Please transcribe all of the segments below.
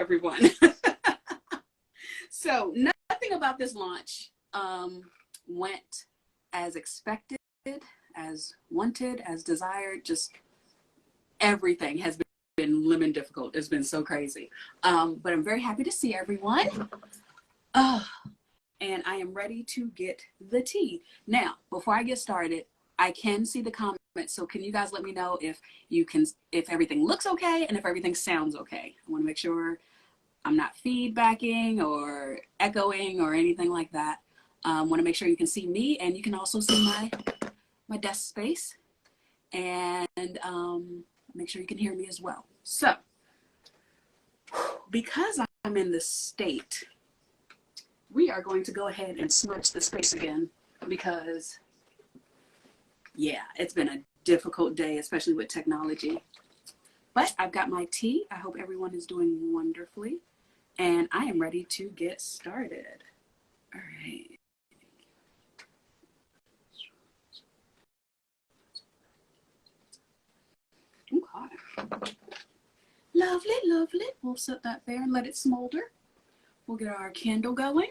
everyone. So nothing about this launch went as expected, as wanted, as desired. Just everything has been lemon difficult. It's been so crazy. But I'm very happy to see everyone. And I am ready to get the tea. Now, before I get started, I can see the comments. So can you guys let me know if everything looks okay and if everything sounds okay? I want to make sure I'm not feedbacking or echoing or anything like that. Want to make sure you can see me and you can also see my desk space, and make sure you can hear me as well. So because I'm in this state, we are going to go ahead and switch the space again because, yeah, it's been a difficult day, especially with technology. But I've got my tea. I hope everyone is doing wonderfully. And I am ready to get started. All right. Okay. Lovely, lovely. We'll set that there and let it smolder. We'll get our candle going.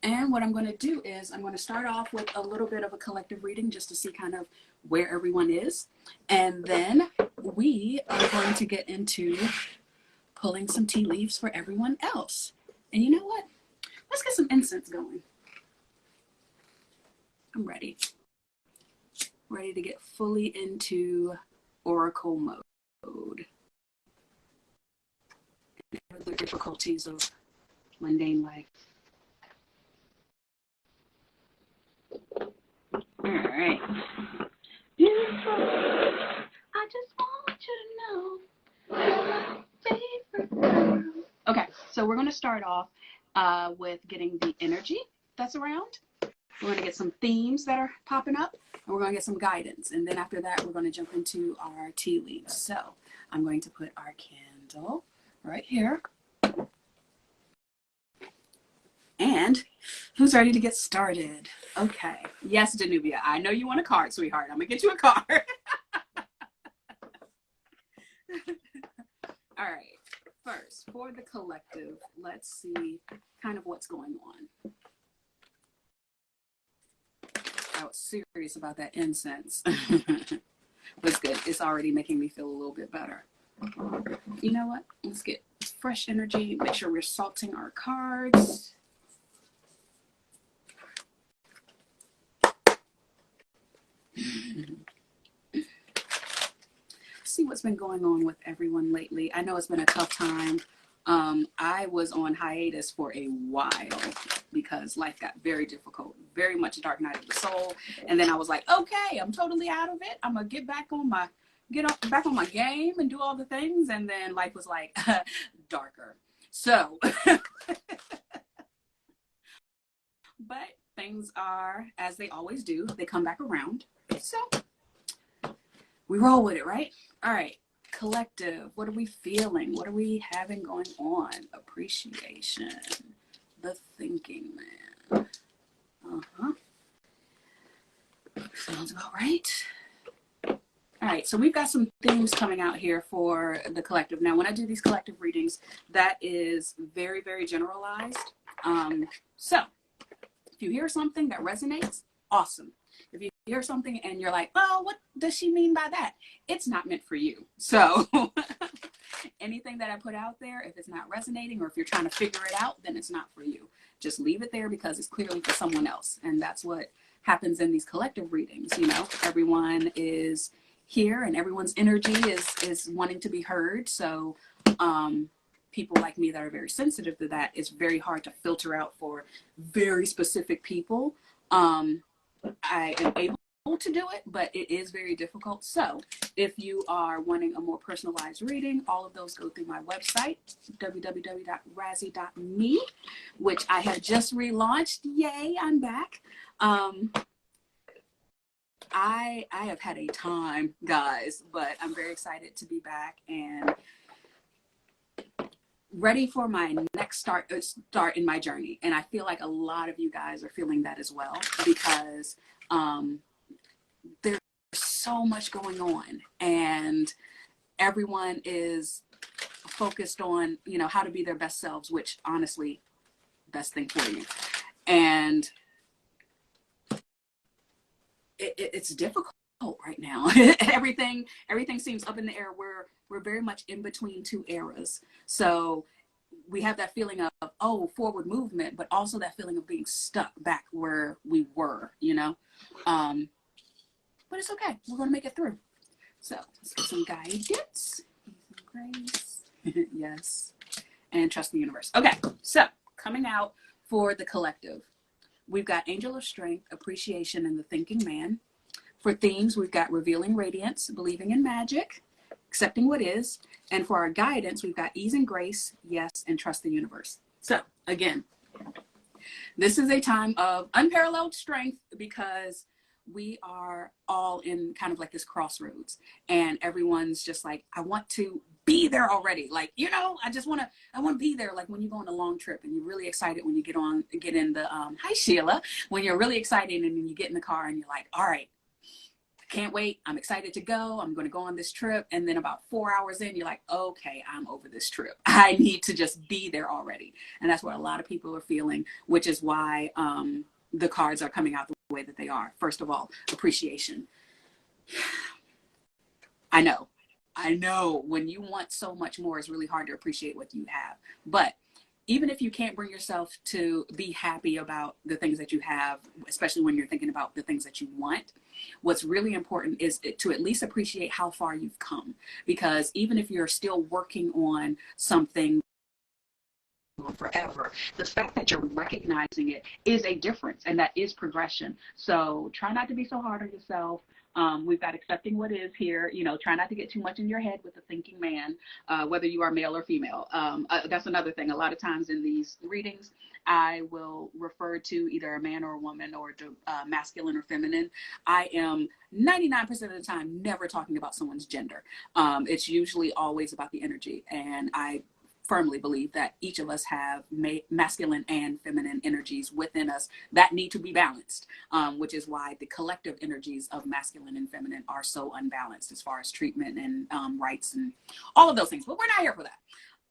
And what I'm going to do is I'm going to start off with a little bit of a collective reading just to see kind of where everyone is. And then we are going to get into pulling some tea leaves for everyone else. And you know what? Let's get some incense going. I'm ready. Ready to get fully into oracle mode. The difficulties of mundane life. All right. Beautiful. I just want you to know you're my favorite girl. Okay, so we're going to start off with getting the energy that's around. We're going to get some themes that are popping up, and we're going to get some guidance. And then after that, we're going to jump into our tea leaves. So I'm going to put our candle right here. And who's ready to get started? Okay. Yes, Danubia, I know you want a card, sweetheart. I'm going to get you a card. All right. First, for the collective, let's see kind of what's going on. I was serious about that incense. But it's good. It's already making me feel a little bit better. You know what? Let's get fresh energy. Make sure we're salting our cards. See what's been going on with everyone lately. I know it's been a tough time. I was on hiatus for a while because life got very difficult, very much a dark night of the soul. And then I was like, okay, I'm totally out of it. I'm gonna get back on my game and do all the things. And then life was like darker. So, but things are as they always do. They come back around. So we roll with it, right? All right. Collective, what are we feeling? What are we having going on? Appreciation, the thinking man. Sounds about right. All right, so we've got some themes coming out here for the collective. Now, when I do these collective readings, that is very, very generalized. So if you hear something that resonates, awesome. If you hear something and you're like, oh, what does she mean by that? It's not meant for you. So anything that I put out there, if it's not resonating or if you're trying to figure it out, then it's not for you. Just leave it there because it's clearly for someone else. And that's what happens in these collective readings. You know, everyone is here and everyone's energy is wanting to be heard. So people like me that are very sensitive to that, it's very hard to filter out for very specific people. I am able to do it, but it is very difficult. So if you are wanting a more personalized reading, all of those go through my website, www.razzie.me, which I have just relaunched. Yay, I'm back. I have had a time, guys, but I'm very excited to be back and ready for my next start in my journey. And I feel like a lot of you guys are feeling that as well, because there's so much going on, and everyone is focused on, you know, how to be their best selves, which honestly, best thing for you. And it's difficult right now. everything seems up in the air. We're very much in between two eras. So we have that feeling of, oh, forward movement, but also that feeling of being stuck back where we were, you know. But it's okay. We're going to make it through. So let's get some guidance. Grace. Yes. And trust the universe. Okay. So coming out for the collective, we've got Angel of Strength, Appreciation, and the Thinking Man. For themes, we've got Revealing Radiance, Believing in Magic, Accepting What Is. And for our guidance, we've got Ease and Grace, Yes, and Trust the Universe. So again, this is a time of unparalleled strength because we are all in kind of like this crossroads, and everyone's just like, I want to be there already. Like, you know, I want to be there. Like when you go on a long trip and you're really excited when you get in the, hi Sheila, when you're really excited and then you get in the car and you're like, all right, can't wait. I'm excited to go. I'm going to go on this trip. And then about 4 hours in, you're like, okay, I'm over this trip. I need to just be there already. And that's what a lot of people are feeling, which is why the cards are coming out the way that they are. First of all, appreciation. I know when you want so much more, it's really hard to appreciate what you have. But even if you can't bring yourself to be happy about the things that you have, especially when you're thinking about the things that you want, what's really important is to at least appreciate how far you've come. Because even if you're still working on something forever, the fact that you're recognizing it is a difference, and that is progression. So try not to be so hard on yourself. We've got Accepting What Is here. You know, try not to get too much in your head with the thinking man, whether you are male or female. That's another thing. A lot of times in these readings, I will refer to either a man or a woman, or to masculine or feminine. I am 99% of the time never talking about someone's gender. It's usually always about the energy. And I firmly believe that each of us have masculine and feminine energies within us that need to be balanced, which is why the collective energies of masculine and feminine are so unbalanced as far as treatment and rights and all of those things. But we're not here for that.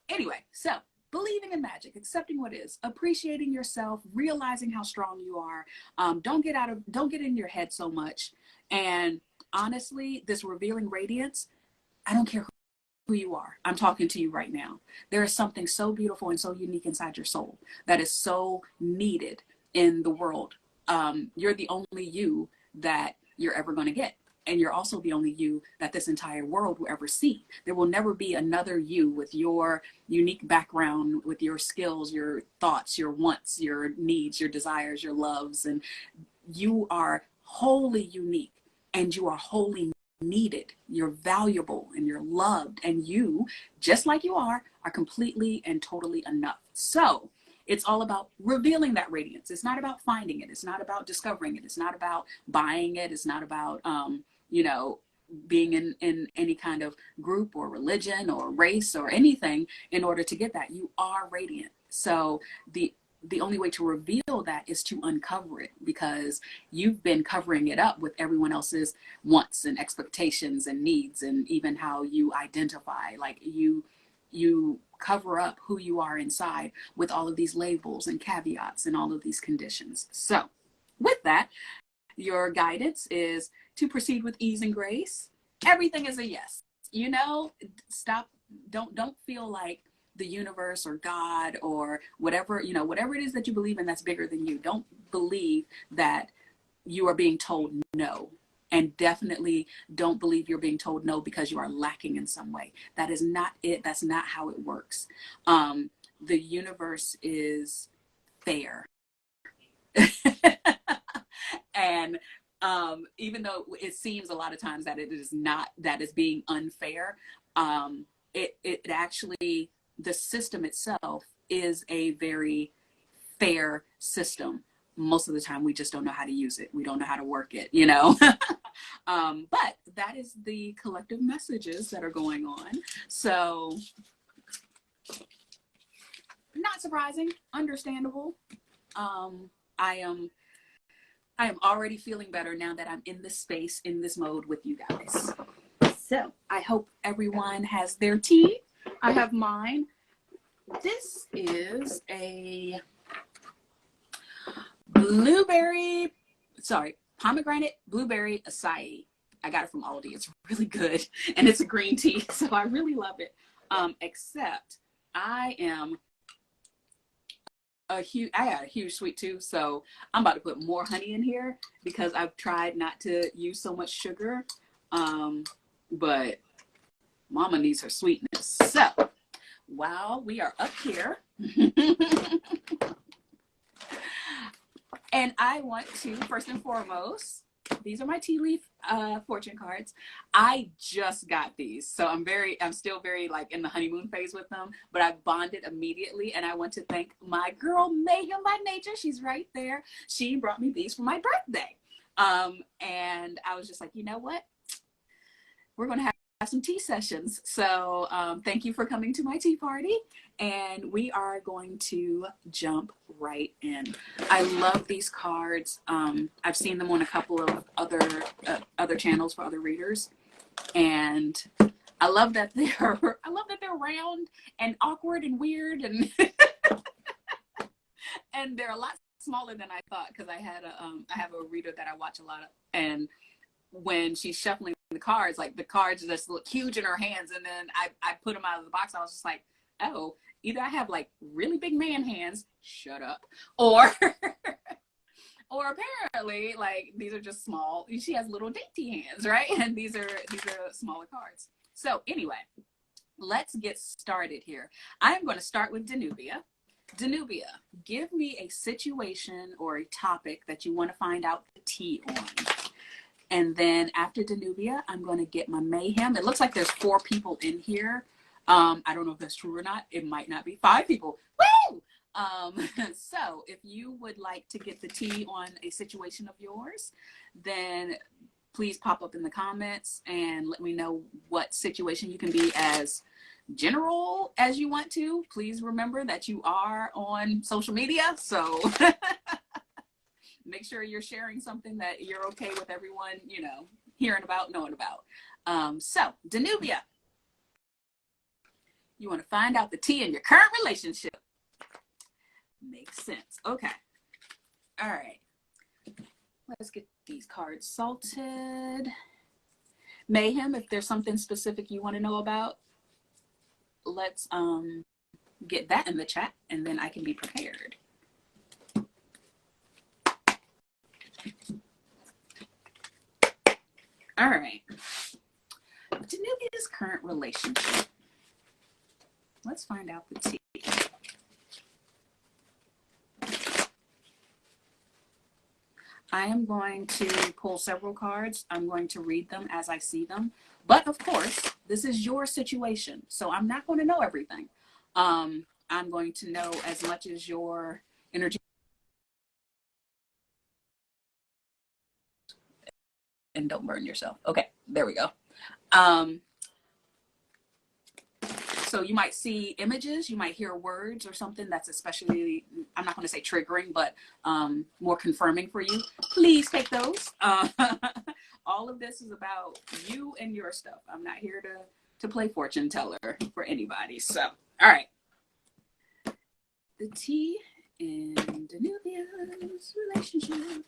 Anyway, so believing in magic, accepting what is, appreciating yourself, realizing how strong you are. Don't get in your head so much. And honestly, this revealing radiance, I don't care who you are. I'm talking to you right now. There is something so beautiful and so unique inside your soul that is so needed in the world. You're the only you that you're ever going to get. And you're also the only you that this entire world will ever see. There will never be another you with your unique background, with your skills, your thoughts, your wants, your needs, your desires, your loves. And you are wholly unique, and you are wholly needed. You're valuable and you're loved, and you, just like you are completely and totally enough. So it's all about revealing that radiance. It's not about finding it. It's not about discovering it. It's not about buying it. It's not about you know, being in any kind of group or religion or race or anything in order to get that. You are radiant. So the only way to reveal that is to uncover it, because you've been covering it up with everyone else's wants and expectations and needs, and even how you identify. Like you cover up who you are inside with all of these labels and caveats and all of these conditions. So with that, your guidance is to proceed with ease and grace. Everything is a yes. You know, stop. Don't feel like the universe or God or whatever, you know, whatever it is that you believe in that's bigger than you. Don't believe that you are being told no. And definitely don't believe you're being told no because you are lacking in some way. That is not it. That's not how it works. The universe is fair. And even though it seems a lot of times that it is not, that is being unfair, it actually, the system itself is a very fair system. Most of the time we just don't know how to use it. We don't know how to work it, you know. But that is the collective messages that are going on. So not surprising, understandable. I am already feeling better now that I'm in this space, in this mode with you guys. So I hope everyone has their tea. I have mine. This is a pomegranate blueberry acai. I got it from Aldi. It's really good. And it's a green tea. So I really love it. Except I am I got a huge sweet tooth, so I'm about to put more honey in here because I've tried not to use so much sugar. But mama needs her sweetness. So while we are up here, and I want to, first and foremost, these are my tea leaf fortune cards. I just got these, so I'm still very like in the honeymoon phase with them, but I bonded immediately, and I want to thank my girl Mayhem by Nature. She's right there. She brought me these for my birthday. And I was just like, you know what? We're going to have some tea sessions. So thank you for coming to my tea party, and we are going to jump right in. I love these cards. I've seen them on a couple of other channels for other readers, and I love that they're round and awkward and weird, and and they're a lot smaller than I thought, because I have a reader that I watch a lot of, and when she's shuffling the cards, like the cards just look huge in her hands, and then I put them out of the box. I was just like, oh, either I have like really big man hands, shut up, or or apparently like these are just small. She has little dainty hands, right? And these are smaller cards. So anyway, let's get started here. I'm going to start with Danubia. Danubia, give me a situation or a topic that you want to find out the tea on. And then after Danubia, I'm going to get my Mayhem. It looks like there's 4 people in here. I don't know if that's true or not. It might not be 5 people. Woo! So if you would like to get the tea on a situation of yours, then please pop up in the comments and let me know what situation. You can be as general as you want to. Please remember that you are on social media, so make sure you're sharing something that you're okay with everyone, hearing about, knowing about. So, Danubia, you want to find out the tea in your current relationship. Makes sense. Okay. All right. Let's get these cards salted. Mayhem, if there's something specific you want to know about, let's get that in the chat, and then I can be prepared. All right. Danubia's current relationship. Let's find out the tea. I am going to pull several cards. I'm going to read them as I see them. But of course, this is your situation, so I'm not going to know everything. I'm going to know as much as your energy. And don't burn yourself. Okay, there we go. So you might see images, you might hear words or something that's especially, I'm not going to say triggering, but more confirming for you. Please take those. All of this is about you and your stuff. I'm not here to play fortune teller for anybody. So, all right. The tea in Danubia's relationship.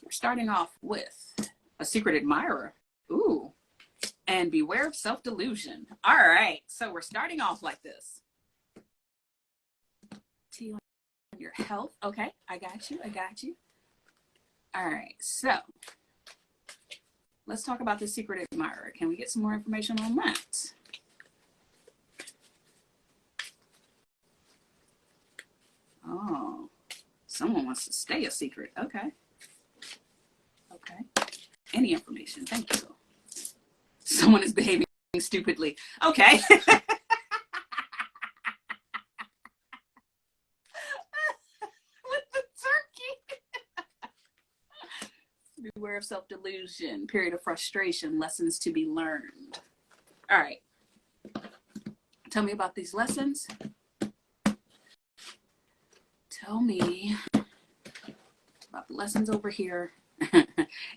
We're starting off with a secret admirer. Ooh. And beware of self-delusion. All right. So we're starting off like this. Tea on your health. Okay. I got you. All right. So let's talk about the secret admirer. Can we get some more information on that? Oh, someone wants to stay a secret. Okay. Any information. Thank you. Someone is behaving stupidly. Okay. With the turkey. Beware of self-delusion. Period of frustration. Lessons to be learned. All right. Tell me about these lessons. Tell me about the lessons over here.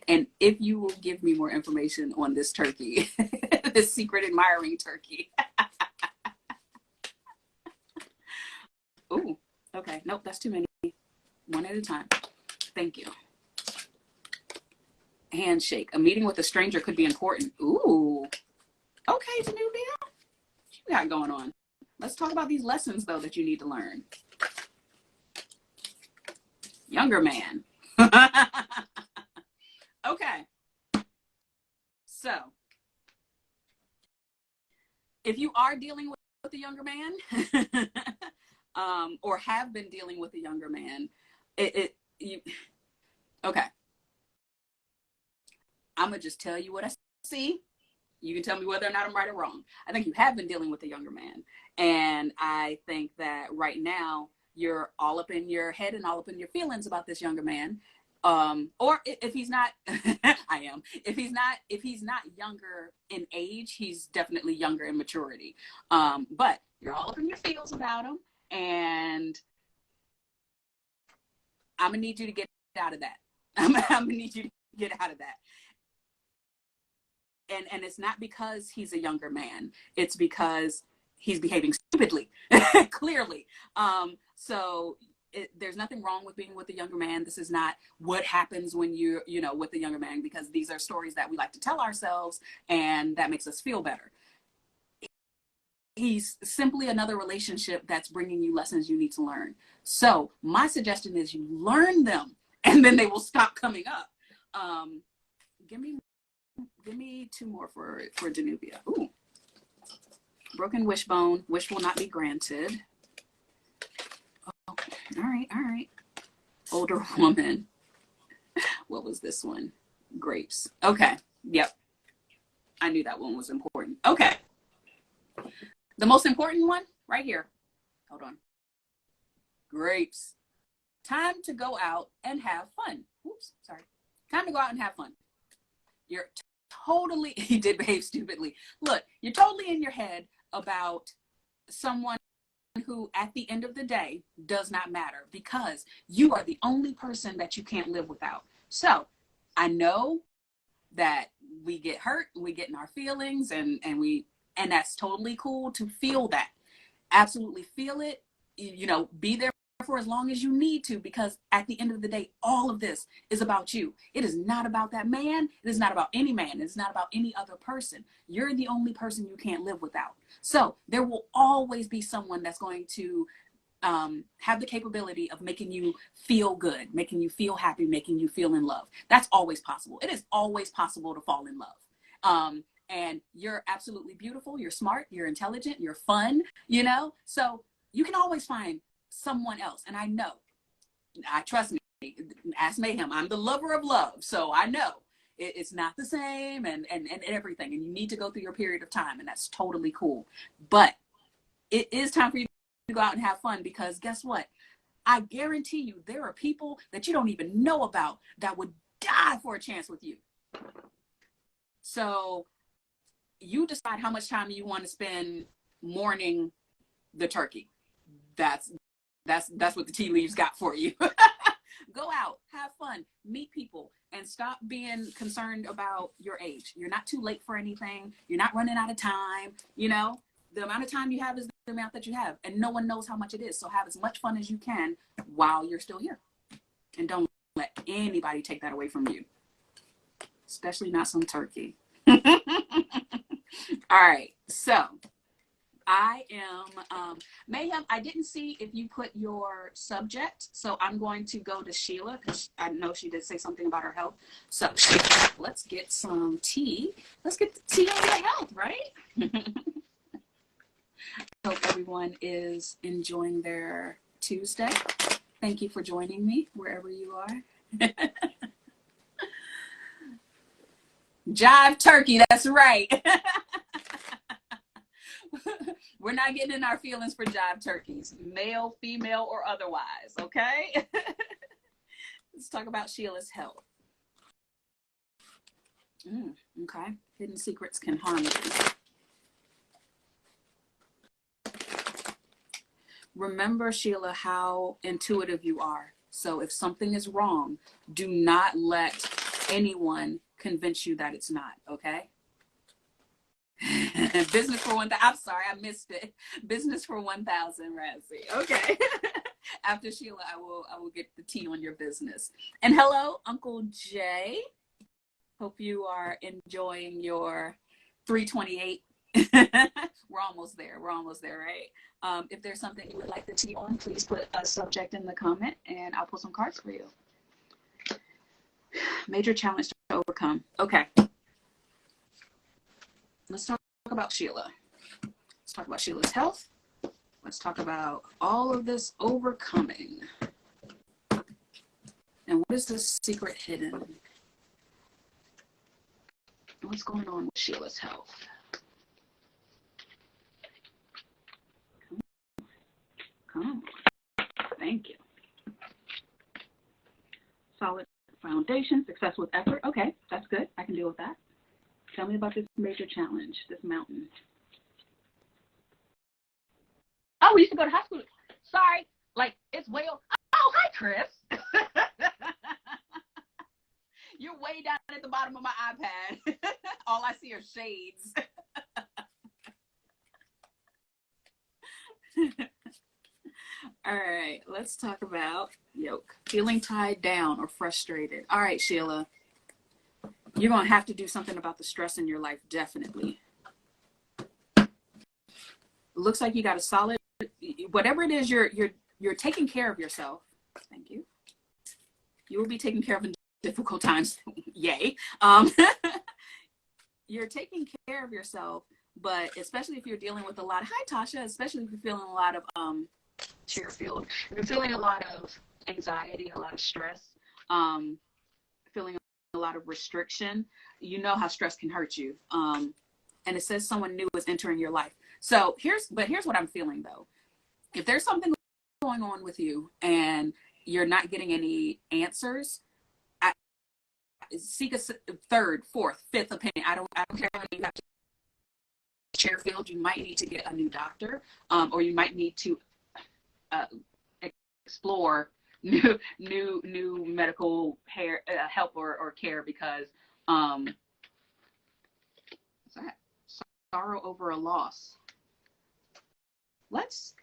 And if you will give me more information on this turkey, Secret admiring turkey. Ooh, okay. Nope, that's too many. One at a time. Thank you. Handshake. A meeting with a stranger could be important. Ooh. Okay, Danubia. What you got going on? Let's talk about these lessons, though, that you need to learn. Younger man. Okay. So, if you are dealing with a younger man, or have been dealing with a younger man, okay. I'm gonna just tell you what I see. You can tell me whether or not I'm right or wrong. I think you have been dealing with a younger man, and I think that right now you're all up in your head and all up in your feelings about this younger man. Or if he's not, I am. If he's not younger in age, he's definitely younger in maturity. But you're all up in your feels about him, and I'm gonna need you to get out of that. I'm gonna need you to get out of that. And it's not because he's a younger man. It's because he's behaving stupidly, clearly. So there's nothing wrong with being with a younger man. This is not what happens when you're, with a younger man, because these are stories that we like to tell ourselves, and that makes us feel better. He's simply another relationship that's bringing you lessons you need to learn. So my suggestion is you learn them, and then they will stop coming up. Give me two more for Danubia. Ooh. Broken wishbone. Wish will not be granted. Oh, all right. Older woman. What was this one? Grapes. Okay. Yep. I knew that one was important. Okay. The most important one right here. Hold on. Grapes. Time to go out and have fun. Oops, sorry. Time to go out and have fun. You're totally, he did behave stupidly. Look, you're totally in your head about someone who at the end of the day does not matter, because you are the only person that you can't live without. So I know that we get hurt, we get in our feelings, and that's totally cool to feel that. Absolutely feel it, be there for as long as you need to, because at the end of the day, all of this is about you. It is not about that man. It is not about any man. It's not about any other person. You're the only person you can't live without. So there will always be someone that's going to have the capability of making you feel good, making you feel happy, making you feel in love. That's always possible. It is always possible to fall in love. And you're absolutely beautiful. You're smart. You're intelligent. You're fun, so you can always find someone else. And I trust me, ask Mayhem, I'm the lover of love. So I know it's not the same and everything. And you need to go through your period of time, and that's totally cool. But it is time for you to go out and have fun, because guess what? I guarantee you there are people that you don't even know about that would die for a chance with you. So you decide how much time you want to spend mourning the turkey. That's what the tea leaves got for you. Go out, have fun, meet people, and stop being concerned about your age. You're not too late for anything. You're not running out of time. The amount of time you have is the amount that you have, and no one knows how much it is. So have as much fun as you can while you're still here, and don't let anybody take that away from you, especially not some turkey. All right, so I am Mayhem. I didn't see if you put your subject, so I'm going to go to Sheila, because I know she did say something about her health. So let's get some tea. Let's get the tea on your health, right? Hope everyone is enjoying their Tuesday. Thank you for joining me wherever you are. Jive turkey, that's right. We're not getting in our feelings for jive turkeys, male, female, or otherwise, okay? Let's talk about Sheila's health. Okay, hidden secrets can harm you. Remember, Sheila, how intuitive you are. So if something is wrong, do not let anyone convince you that it's not, okay? Business for 1,000. I'm sorry, I missed it. Business for 1,000, Razzie. Okay. After Sheila, I will get the tea on your business. And hello, Uncle Jay. Hope you are enjoying your 328. We're almost there. We're almost there, right? If there's something you would like the tea on, please put a subject in the comment and I'll pull some cards for you. Major challenge to overcome. Okay. Let's talk about Sheila. Let's talk about Sheila's health. Let's talk about all of this overcoming. And what is the secret hidden? What's going on with Sheila's health? Come on. Thank you. Solid foundation, success with effort. Okay, that's good. I can deal with that. Tell me about this major challenge, this mountain. Oh, we used to go to high school. Sorry, like it's way over. Oh, hi, Chris. You're way down at the bottom of my iPad. All I see are shades. All right, let's talk about yoke. Feeling tied down or frustrated. All right, Sheila. You're going to have to do something about the stress in your life, definitely. It looks like you got a solid, whatever it is, you're taking care of yourself. Thank you. You will be taken care of in difficult times. Yay. You're taking care of yourself, but especially if you're dealing with a lot of, hi Tasha, especially if you're feeling a lot of, Cheerfield, if you're feeling a lot of anxiety, a lot of stress, feeling a lot of restriction, you know how stress can hurt you. And it says someone new is entering your life. So here's what I'm feeling though. If there's something going on with you and you're not getting any answers, seek a third, fourth, fifth opinion. I don't care how you have to Cheerfield. You might need to get a new doctor, or you might need to explore new medical help or care, because what's that? Sorrow over a loss. Let's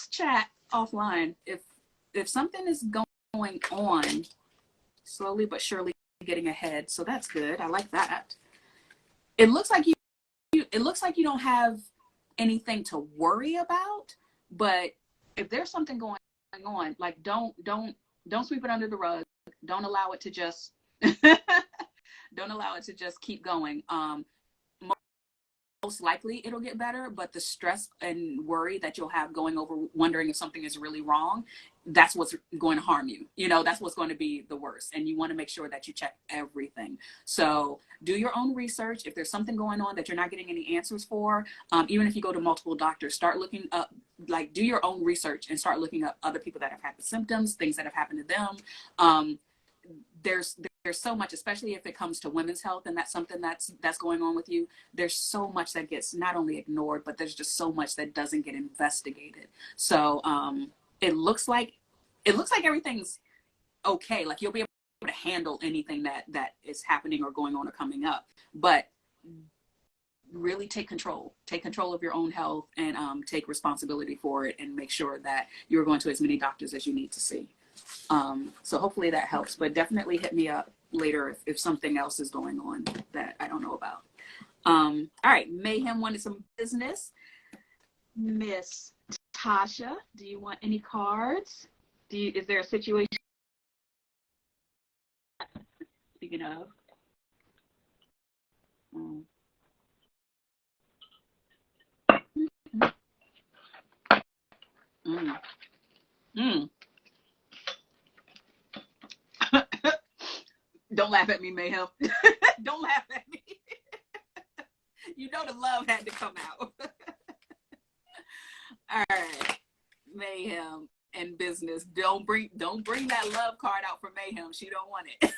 chat offline. If something is going on, slowly but surely getting ahead, so that's good. I like that. It looks like you don't have anything to worry about, but if there's something going on, like don't sweep it under the rug. Don't allow it to just keep going. Most likely it'll get better, but the stress and worry that you'll have going over wondering if something is really wrong, that's what's going to harm you. That's what's going to be the worst. And you want to make sure that you check everything. So do your own research. If there's something going on that you're not getting any answers for, even if you go to multiple doctors, start looking up, like do your own research and start looking up other people that have had the symptoms, things that have happened to them. There's so much, especially if it comes to women's health and that's something that's going on with you. There's so much that gets not only ignored, but there's just so much that doesn't get investigated. So it looks like everything's okay. Like you'll be able to handle anything that is happening or going on or coming up, but really take control of your own health and take responsibility for it and make sure that you're going to as many doctors as you need to see. So hopefully that helps, but definitely hit me up later if something else is going on that I don't know about. All right, Mayhem wanted some business. Miss Tasha, do you want any cards? Is there a situation? Speaking of. Don't laugh at me, Mayhem. Don't laugh at me. You know the love had to come out. All right, Mayhem and business. Don't bring that love card out for Mayhem. She don't want it.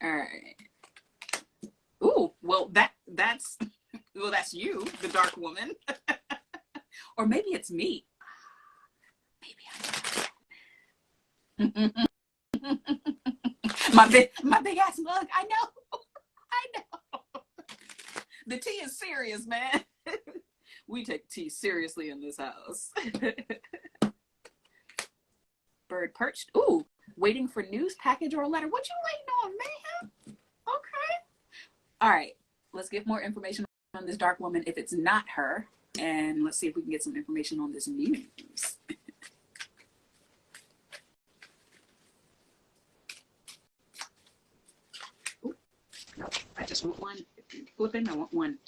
All right. Ooh, well that's you, the dark woman. Or maybe it's me. Maybe my big ass mug. I know. I know. The tea is serious, man. We take tea seriously in this house. Bird perched. Ooh, waiting for news, package, or a letter. What you waiting on, man? Okay. All right. Let's get more information on this dark woman if it's not her. And let's see if we can get some information on this news. Ooh, no, I just want one. Flipping, I want one.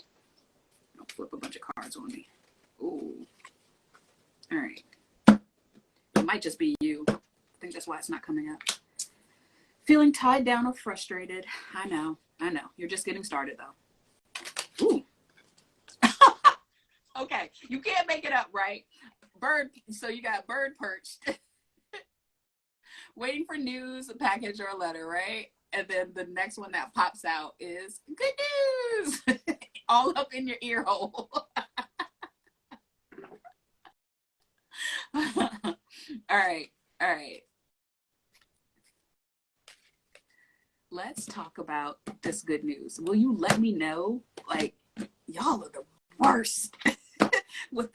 Don't flip a bunch of cards on me. Ooh. All right. It might just be you. I think that's why it's not coming up. Feeling tied down or frustrated. I know. You're just getting started though. Ooh. Okay. You can't make it up, right? Bird. So you got bird perched. Waiting for news, a package, or a letter, right? And then the next one that pops out is good news. All up in your ear hole. All right. Let's talk about this good news. Will you let me know? Like, y'all are the worst with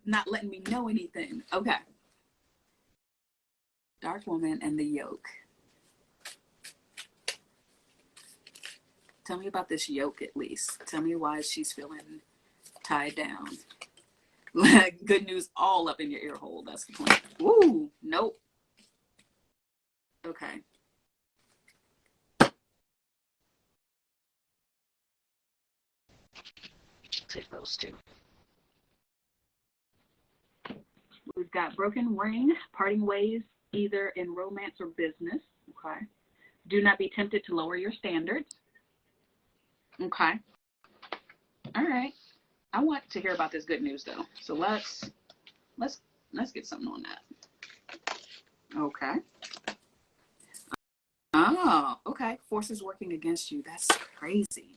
not letting me know anything. Okay. Dark woman and the yoke. Tell me about this yoke at least. Tell me why she's feeling tied down. Good news all up in your ear hole. That's the point. Ooh, nope. Okay. Take those two. We've got broken ring, parting ways, either in romance or business. Okay. Do not be tempted to lower your standards. Okay. All right. I want to hear about this good news though. So let's get something on that. Okay. Oh, okay. Forces working against you. That's crazy.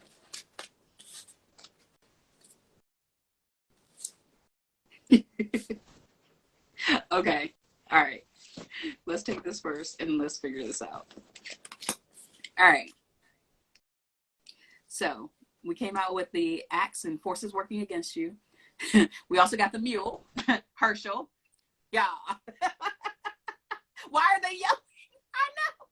Okay. All right. Let's take this first and let's figure this out. All right. So we came out with the axe and forces working against you. We also got the mule, Herschel. Yeah. Why are they yelling? I know.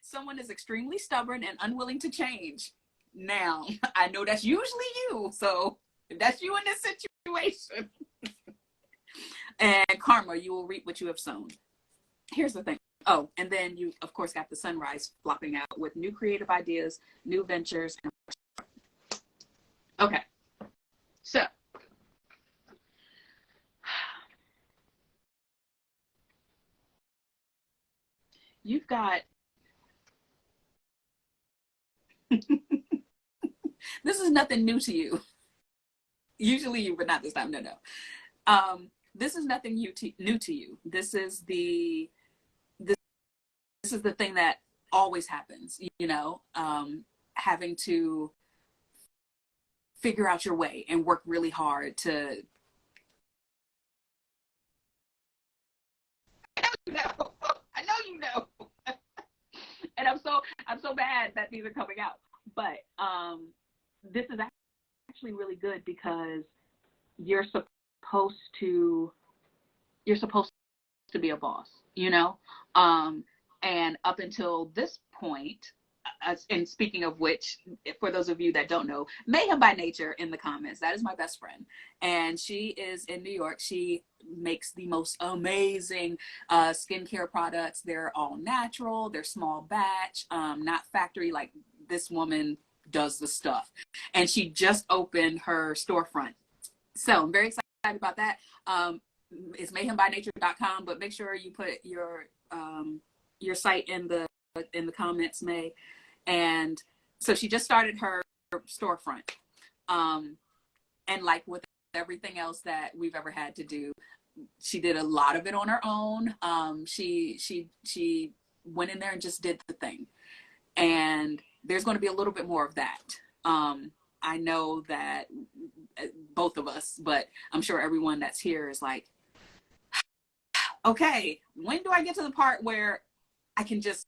Someone is extremely stubborn and unwilling to change. Now, I know that's usually you. So if that's you in this situation. And karma, you will reap what you have sown. Here's the thing. Oh, and then you, of course, got the sunrise flopping out with new creative ideas, new ventures. Okay. So, you've got, this is nothing new to you. Usually you, but not this time. No. This is nothing new to you. This is the thing that always happens, you know, having to figure out your way and work really hard to. I know you know. And I'm so bad that these are coming out. But this is actually really good because you're supposed to be a boss, you know? And up until this point, and speaking of which, for those of you that don't know, Mayhem by Nature in the comments, that is my best friend. And she is in New York. She makes the most amazing skincare products. They're all natural, they're small batch, not factory. Like, this woman does the stuff. And she just opened her storefront. So I'm very excited about that. It's mayhembynature.com, but make sure you put your site in the comments, May. And so she just started her storefront. And like with everything else that we've ever had to do, she did a lot of it on her own. She went in there and just did the thing. And there's going to be a little bit more of that. I know that both of us, but I'm sure everyone that's here is like, okay, when do I get to the part where I can just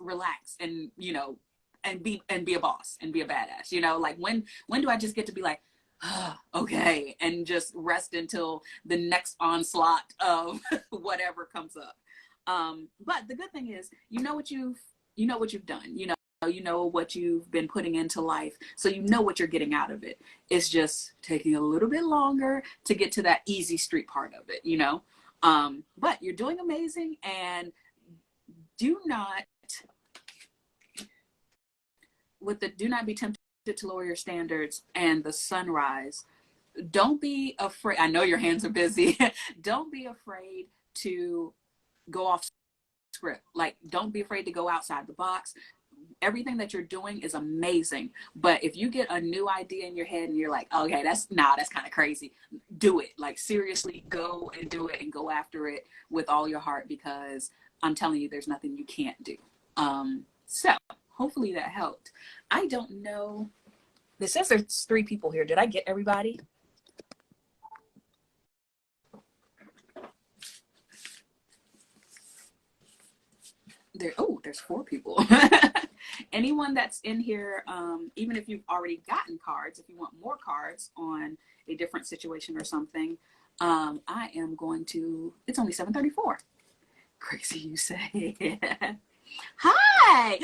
relax and, you know, and be a boss and be a badass, you know, like when do I just get to be like, oh, okay, and just rest until the next onslaught of whatever comes up. But the good thing is, you know what you've done, you know what you've been putting into life, so you know what you're getting out of it. It's just taking a little bit longer to get to that easy street part of it, you know. But you're doing amazing, and do not do not be tempted to lower your standards and the sunrise. Don't be afraid. I know your hands are busy. Don't be afraid to go off script. Like, don't be afraid to go outside the box. Everything that you're doing is amazing. But if you get a new idea in your head and you're like, okay, that's kind of crazy, do it. Like, seriously, go and do it and go after it with all your heart, because I'm telling you, there's nothing you can't do. So hopefully that helped. I don't know. This says there's 3 people here. Did I get everybody? There's 4 people. Anyone that's in here, even if you've already gotten cards, if you want more cards on a different situation or something, I am going to, it's only 7:34. Crazy, you say. Hi.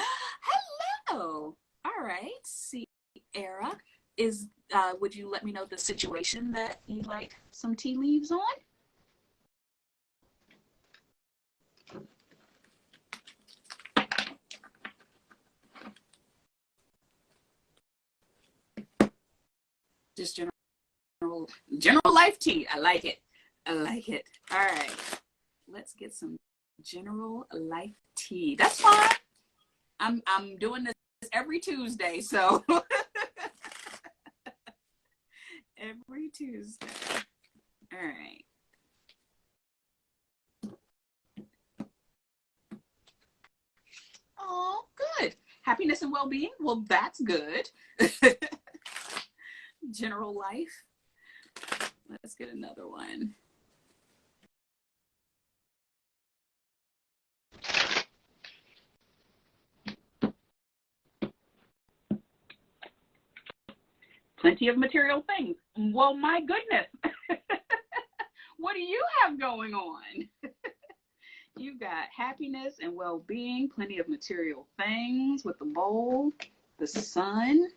Hello. All right. Sierra, would you let me know the situation that you'd like some tea leaves on? Just general life tea. I like it. All right. Let's get some general life tea. That's fine. I'm doing this every Tuesday, so every Tuesday. All right. Oh, good. Happiness and well-being. Well, that's good. General life. Let's get another one. Plenty of material things. Well, my goodness. What do you have going on? You've got happiness and well-being, plenty of material things with the bowl, the sun.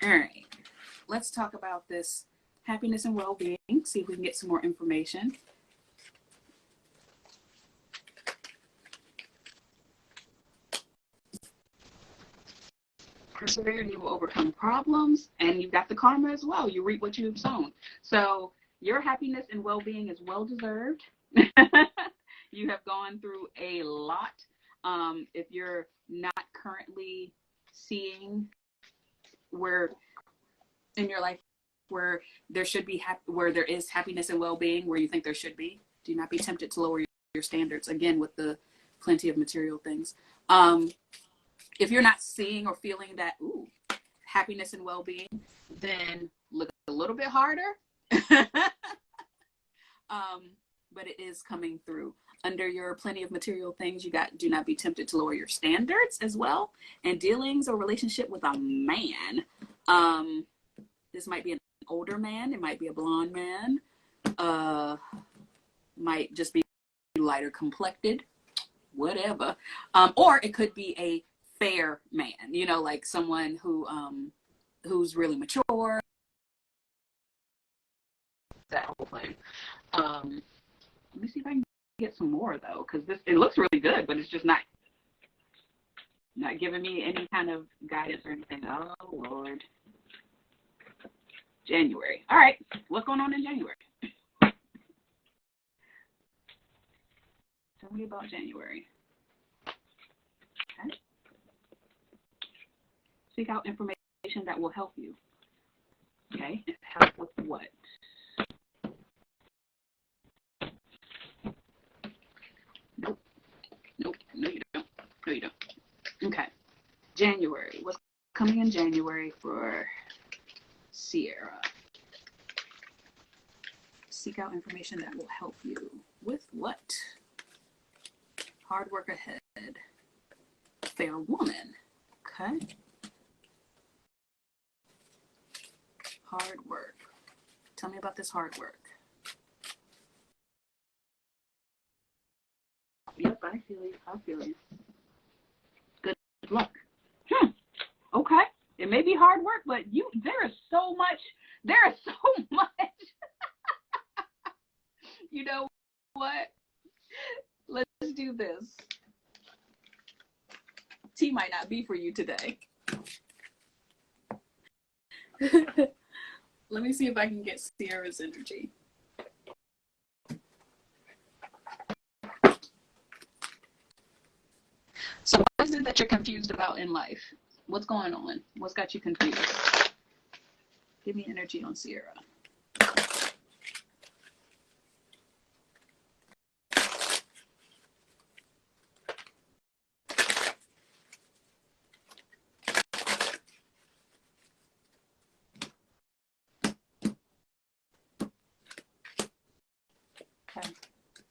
All right, let's talk about this happiness and well-being, see if we can get some more information. Persevere and you will overcome problems, and you've got the karma as well. You reap what you've sown. So your happiness and well-being is well-deserved. You have gone through a lot. If you're not currently seeing where in your life where there should be where there is happiness and well-being, where you think there should be, do not be tempted to lower your standards, again, with the plenty of material things. If you're not seeing or feeling that happiness and well-being, then look a little bit harder. But it is coming through. Under your plenty of material things, you got do not be tempted to lower your standards as well. And dealings or relationship with a man. This might be an older man. It might be a blonde man. Might just be lighter complected. Whatever. Or it could be a fair man, you know, like someone who's really mature. That whole thing. Let me see if I can get some more though, because it looks really good, but it's just not giving me any kind of guidance or anything. Oh Lord. January. All right, what's going on in January? Tell me about January. Okay. Seek out information that will help you. Okay, help with what? Nope. No, you don't. No, you don't. Okay. January. What's coming in January for Sierra? Seek out information that will help you. With what? Hard work ahead. Fair woman. Okay. Hard work. Tell me about this hard work. Yep, I feel you. I feel you. Good luck. Okay. It may be hard work, but there is so much. You know what? Let's do this. Tea might not be for you today. Let me see if I can get Sierra's energy. So what is it that you're confused about in life? What's going on? What's got you confused? Give me energy on Sierra.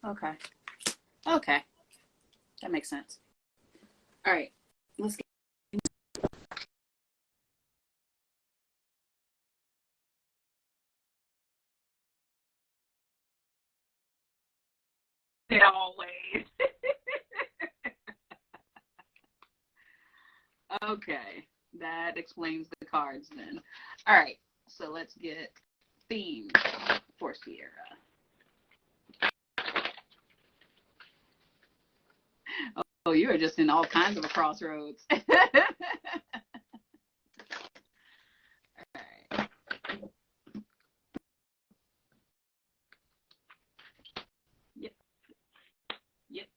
Okay. Okay. That makes sense. All right. Let's get it always. Okay. That explains the cards then. All right. So let's get themes for Sierra. Oh, you are just in all kinds of a crossroads. All right. Yep. Yep.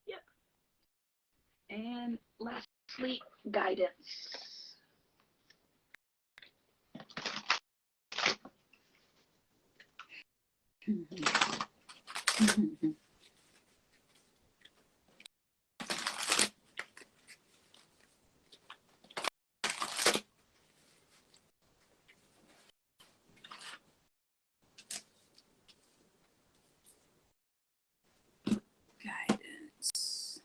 Yep. And lastly, guidance. Guidance.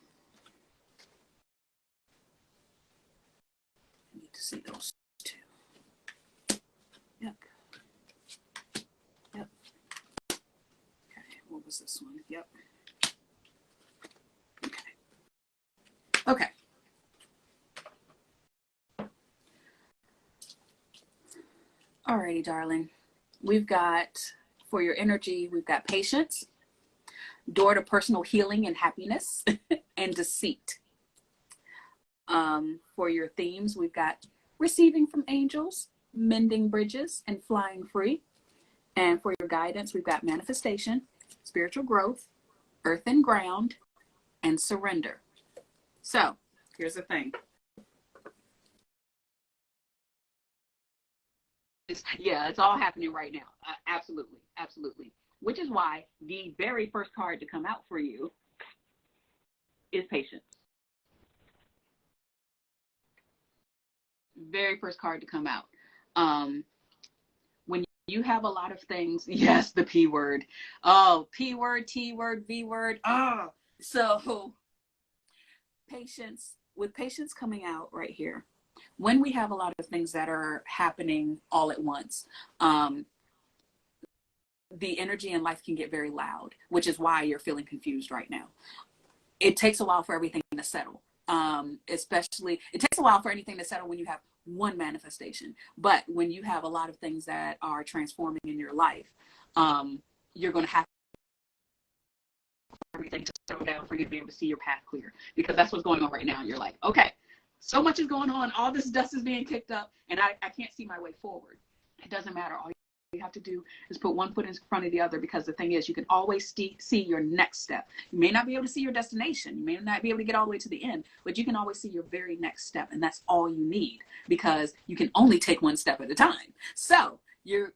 I need to see those two. Yep. Yep. Okay, what was this one? Yep. Okay. Okay. Alrighty, darling. We've got, for your energy, we've got patience, door to personal healing and happiness, and deceit. For your themes, we've got receiving from angels, mending bridges, and flying free. And for your guidance, we've got manifestation, spiritual growth, earth and ground, and surrender. So here's the thing. Yeah, it's all happening right now. Absolutely. Absolutely. Which is why the very first card to come out for you is patience. Very first card to come out. When you have a lot of things, yes, the P word. Oh, P word, T word, V word. Oh, so patience, with patience coming out right here, when we have a lot of things that are happening all at once, the energy in life can get very loud, which is why you're feeling confused right now. It takes a while for everything to settle. Especially, it takes a while for anything to settle when you have one manifestation. But when you have a lot of things that are transforming in your life, you're going to have everything to settle down for you to be able to see your path clear. Because that's what's going on right now. You're like, okay, so much is going on. All this dust is being kicked up, and I can't see my way forward. It doesn't matter. All you have to do is put one foot in front of the other, because the thing is, you can always see your next step. You may not be able to see your destination. You may not be able to get all the way to the end, but you can always see your very next step. And that's all you need, because you can only take one step at a time. So you're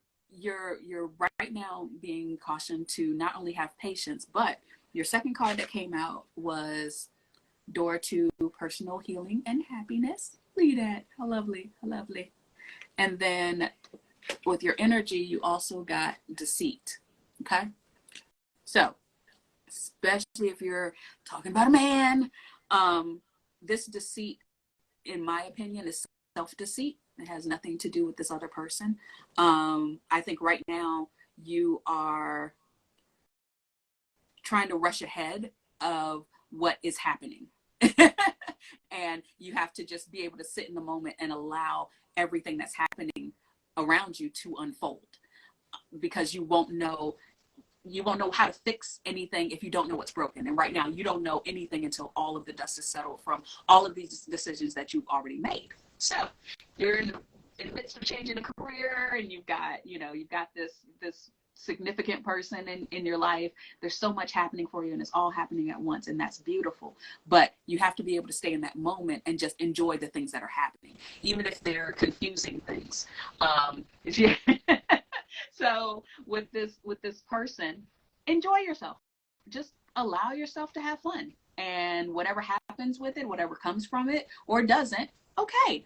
right now being cautioned to not only have patience, but your second card that came out was door to personal healing and happiness. Look at that. How lovely. How lovely. And then with your energy, you also got deceit. Okay. So especially if you're talking about a man. This deceit, in my opinion, is self-deceit. It has nothing to do with this other person. I think right now you are trying to rush ahead of what is happening. And you have to just be able to sit in the moment and allow everything that's happening around you to unfold, because you won't know how to fix anything if you don't know what's broken. And right now you don't know anything until all of the dust is settled from all of these decisions that you've already made. So you're in the midst of changing a career, and you've got this significant person in your life. There's so much happening for you, and it's all happening at once, and that's beautiful. But you have to be able to stay in that moment and just enjoy the things that are happening, even if they're confusing things. So with this person, enjoy yourself. Just allow yourself to have fun, and whatever happens with it, whatever comes from it or doesn't, okay,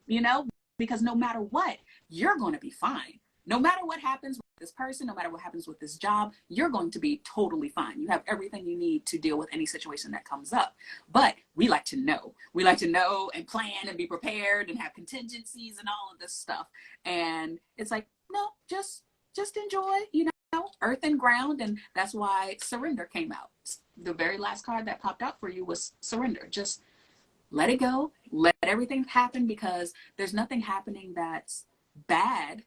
because no matter what, you're going to be fine. No matter what happens with this person, no matter what happens with this job, you're going to be totally fine. You have everything you need to deal with any situation that comes up. But we like to know. We like to know and plan and be prepared and have contingencies and all of this stuff. And it's like, no, just enjoy, earth and ground. And that's why surrender came out. The very last card that popped out for you was surrender. Just let it go. Let everything happen, because there's nothing happening that's bad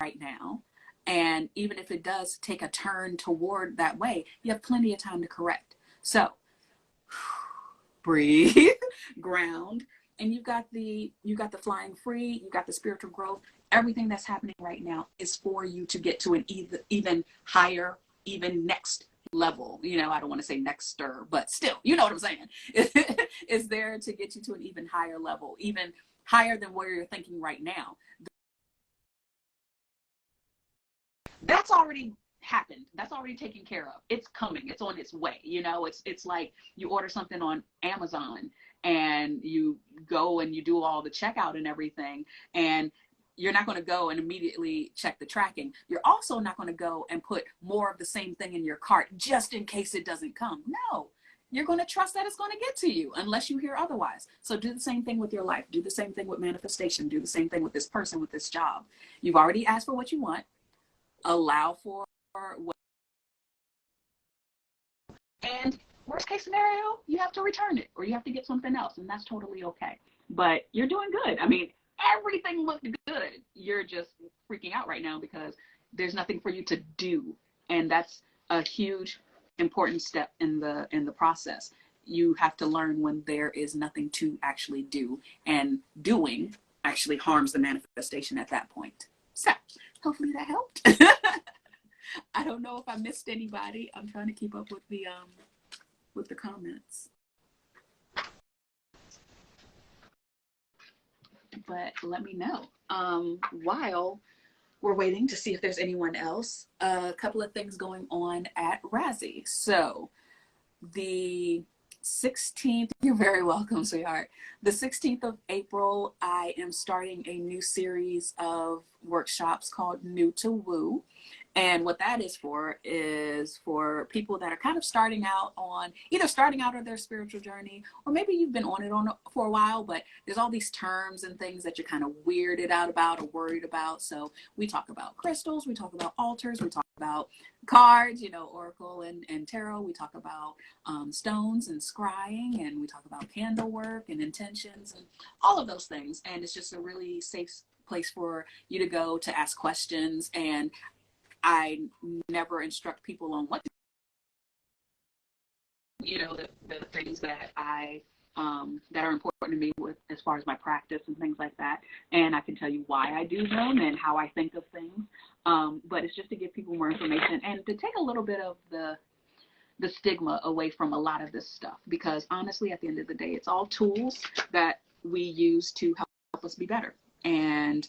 right now. And even if it does take a turn toward that way, you have plenty of time to correct. So breathe, ground, and you've got the flying free, you've got the spiritual growth. Everything that's happening right now is for you to get to an even higher, even next level. I don't want to say nexter, but still, you know what I'm saying. It's there to get you to an even higher level, even higher than where you're thinking right now. That's already happened. That's already taken care of. It's coming. It's on its way. It's like you order something on Amazon, and you go and you do all the checkout and everything, and you're not going to go and immediately check the tracking. You're also not going to go and put more of the same thing in your cart just in case it doesn't come. No, you're going to trust that it's going to get to you unless you hear otherwise. So do the same thing with your life. Do the same thing with manifestation. Do the same thing with this person, with this job. You've already asked for what you want. Allow for what, and worst case scenario, you have to return it or you have to get something else, and that's totally okay. But you're doing good. I mean, everything looked good. You're just freaking out right now because there's nothing for you to do, and that's a huge important step in the process. You have to learn when there is nothing to actually do, and doing actually harms the manifestation at that point. So hopefully that helped. I don't know if I missed anybody. I'm trying to keep up with the comments. But let me know. While we're waiting to see if there's anyone else, a couple of things going on at Razzie. So the 16th, you're very welcome, sweetheart. The 16th of April, I am starting a new series of workshops called New to Woo. And what that is for people that are kind of starting out on their spiritual journey, or maybe you've been on it for a while, but there's all these terms and things that you're kind of weirded out about or worried about. So we talk about crystals, we talk about altars, we talk about cards, oracle and tarot. We talk about stones and scrying, and we talk about candle work and intentions and all of those things. And it's just a really safe place for you to go to ask questions. And I never instruct people on what to the things that that are important to me with as far as my practice and things like that. And I can tell you why I do them and how I think of things. But it's just to give people more information and to take a little bit of the stigma away from a lot of this stuff, because honestly, at the end of the day, it's all tools that we use to help us be better, and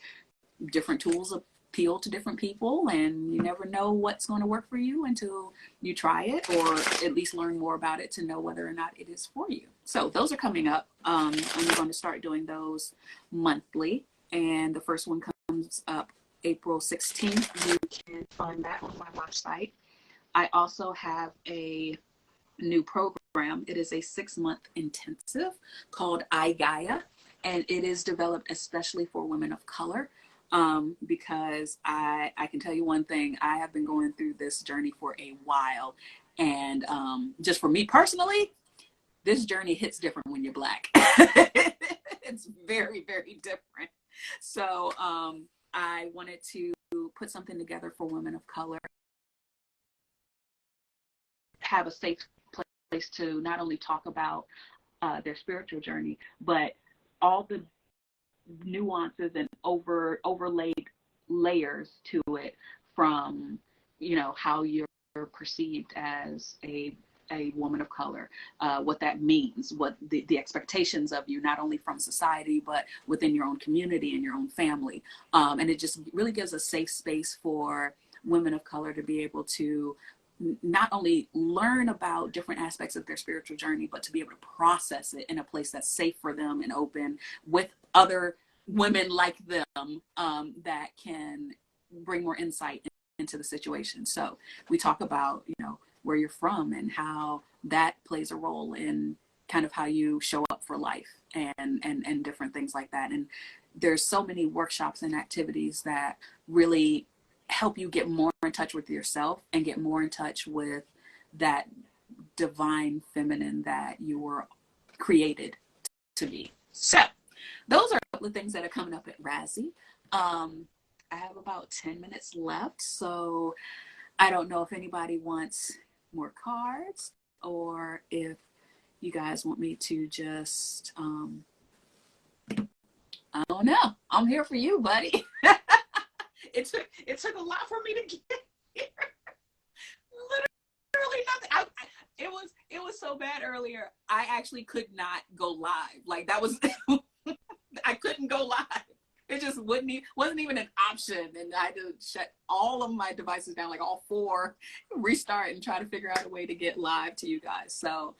different tools appeal to different people, and you never know what's going to work for you until you try it, or at least learn more about it to know whether or not it is for you. So those are coming up. I'm going to start doing those monthly, and the first one comes up April 16th. You can find that on my website. I also have a new program. It is a 6-month intensive called iGaia, and it is developed especially for women of color. Because I can tell you one thing, I have been going through this journey for a while. And just for me personally, this journey hits different when you're Black. It's very, very different. So I wanted to put something together for women of color, have a safe place to not only talk about their spiritual journey, but all the nuances and overlaid layers to it, from how you're perceived as a woman of color, what that means, what the expectations of you, not only from society, but within your own community and your own family. And it just really gives a safe space for women of color to be able to not only learn about different aspects of their spiritual journey, but to be able to process it in a place that's safe for them and open with other women like them, that can bring more insight into the situation. So we talk about, where you're from and how that plays a role in kind of how you show up for life, and different things like that. And there's so many workshops and activities that really help you get more in touch with yourself and get more in touch with that divine feminine that you were created to be. So those are a couple of things that are coming up at RAZZE. I have about 10 minutes left, so I don't know if anybody wants more cards, or if you guys want me to just, I don't know. I'm here for you, buddy. It took a lot for me to get here. Literally nothing. It was so bad earlier. I actually could not go live. Like, that was I couldn't go live. It just wasn't even an option, and I had to shut all of my devices down, like all 4, restart, and try to figure out a way to get live to you guys. So